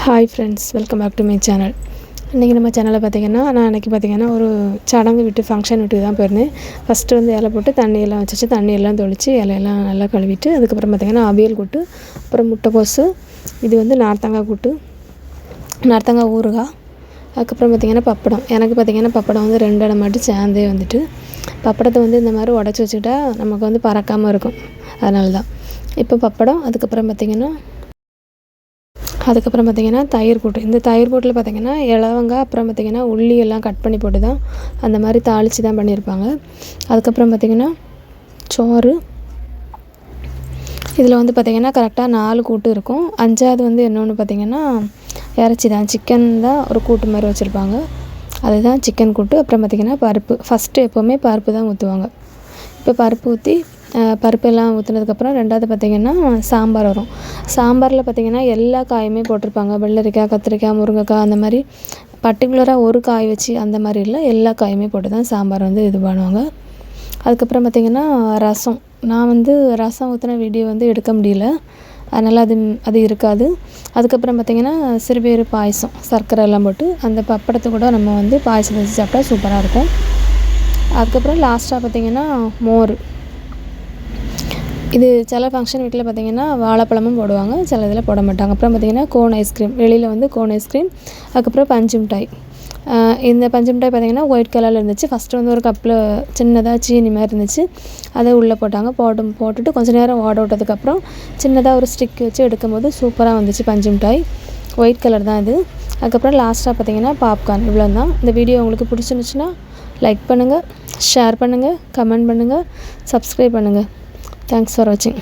Hi friends, welcome back to my channel. இன்றைக்கி நம்ம சேனலில் பார்த்திங்கன்னா, நான் அன்றைக்கி பார்த்திங்கன்னா ஒரு சடங்கு வீட்டு ஃபங்க்ஷன் வீட்டுக்கு தான் போயிருந்தேன். ஃபஸ்ட்டு வந்து இலை போட்டு தண்ணியெல்லாம் வச்சுட்டு தண்ணியெல்லாம் தொளித்து இலையெல்லாம் நல்லா கழுவிட்டு, அதுக்கப்புறம் பார்த்திங்கன்னா அவியல் கூட்டு, அப்புறம் முட்டைக்கோசு, இது வந்து நார்த்தங்காய் கூட்டு, நார்த்தங்காய் ஊறுகாய், அதுக்கப்புறம் பார்த்திங்கன்னா பப்படம். எனக்கு பார்த்திங்கன்னா பப்படம் வந்து 2 இடம் மட்டும் சேர்ந்தே வந்துட்டு, பப்படத்தை வந்து இந்த மாதிரி உடச்சி வச்சுக்கிட்டா நமக்கு வந்து பறக்காமல் இருக்கும். அதனால தான் இப்போ பப்படம். அதுக்கப்புறம் பார்த்திங்கன்னா தயிர் கூட்டு. இந்த தயிர் கூட்டில் பார்த்திங்கன்னா இலவங்காய், அப்புறம் பார்த்திங்கன்னா உள்ளி எல்லாம் கட் பண்ணி போட்டு தான் அந்த மாதிரி தாளித்து தான் பண்ணியிருப்பாங்க. அதுக்கப்புறம் பார்த்திங்கன்னா சோறு. இதில் வந்து பார்த்திங்கன்னா கரெக்டாக 4 கூட்டு இருக்கும். 5ஆவது வந்து என்னொன்று பார்த்திங்கன்னா இறைச்சி தான், சிக்கன் தான் ஒரு கூட்டு மாதிரி வச்சுருப்பாங்க. அதுதான் சிக்கன் கூட்டு. அப்புறம் பார்த்திங்கன்னா பருப்பு. ஃபஸ்ட்டு எப்போவுமே பருப்பு தான் ஊற்றுவாங்க. இப்போ பருப்பு ஊற்றி பருப்பெல்லாம் ஊற்றுனதுக்கப்புறம் 2வது பார்த்திங்கன்னா சாம்பார் வரும். சாம்பாரில் பார்த்திங்கன்னா எல்லா காயுமே போட்டிருப்பாங்க. வெள்ளரிக்காய், கத்திரிக்காய், முருங்கைக்காய், அந்த மாதிரி பர்டிகுலராக ஒரு காய் வச்சு அந்த மாதிரி இல்லை, எல்லா காயுமே போட்டு தான் சாம்பார் வந்து இது பண்ணுவாங்க. அதுக்கப்புறம் பார்த்திங்கன்னா ரசம். நான் வந்து ரசம் ஊற்றின வீடியோ வந்து எடுக்க முடியல, அதனால் அது இருக்காது. அதுக்கப்புறம் பார்த்திங்கன்னா சிறுபயிறு பாயசம், சர்க்கரை எல்லாம் போட்டு அந்த பப்படத்தை கூட நம்ம வந்து பாயசம் வச்சு சாப்பிட்டா சூப்பராக இருக்கும். அதுக்கப்புறம் லாஸ்ட்டாக பார்த்திங்கன்னா மோர். இது சில ஃபங்க்ஷன் வீட்டில் பார்த்திங்கன்னா வாழைப்பழமும் போடுவாங்க, சில இதில் போட மாட்டாங்க. அப்புறம் பார்த்திங்கன்னா கோன் ஐஸ்கிரீம், வெளியில் வந்து கோன் ஐஸ்கிரீம். அதுக்கப்புறம் பஞ்சு மிட்டாய். இந்த பஞ்சு மிட்டாய் பார்த்திங்கன்னா ஒயிட் கலரில் இருந்துச்சு. ஃபஸ்ட்டு வந்து ஒரு கப்பில் சின்னதாக சீனி மாதிரி இருந்துச்சு, அதை உள்ளே போட்டாங்க. போட்டுட்டு கொஞ்சம் நேரம் ஓட விட்டதுக்கப்புறம் சின்னதாக ஒரு ஸ்டிக் வச்சு எடுக்கும்போது சூப்பராக வந்துச்சு பஞ்சு மிட்டாய். ஒயிட் கலர் தான் இது. அதுக்கப்புறம் லாஸ்ட்டாக பார்த்திங்கன்னா பாப்கார்ன். இவ்வளோ தான். இந்த வீடியோ உங்களுக்கு பிடிச்சிருந்துச்சுன்னா லைக் பண்ணுங்கள், ஷேர் பண்ணுங்கள், கமெண்ட் பண்ணுங்கள், சப்ஸ்கிரைப் பண்ணுங்கள். Thanks for watching.